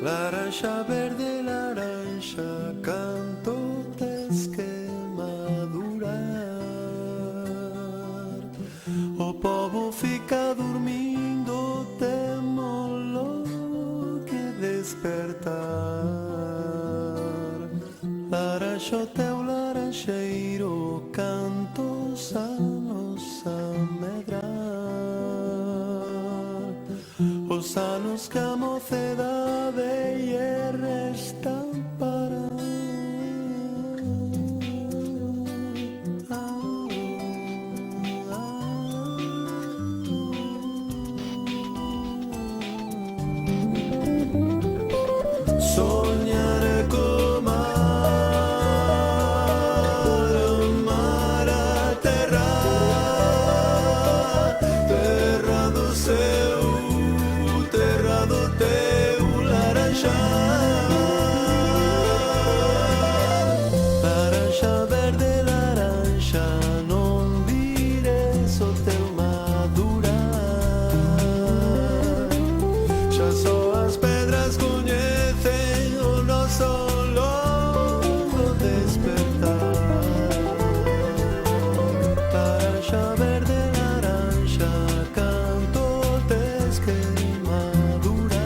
Laranja verde, laranja, canto tes que madurar. O povo fica dormindo, temo que despertar. Laranja, o teu laranjeiro, cantos a nossa medrar. Os anos que a mocidade lle restan para soñar co mar a terra, terra do céu, terra do teu laranja. Laranja verde, laranja, non vires o teu madurar. Xa só as pedras coñecen o noso longo despertar. Laranja verde, laranja, canto tes que madurar.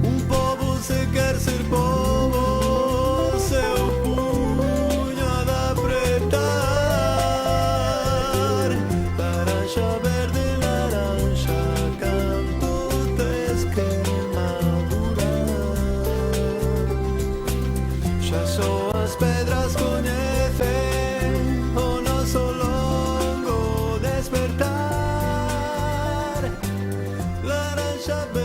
Un povo se quer ser povo, seu puño ha de apretar. Laranja verde, laranja, canto tes que madurar. Xa só as pedras coñecen o noso longo despertar. Laranja verde.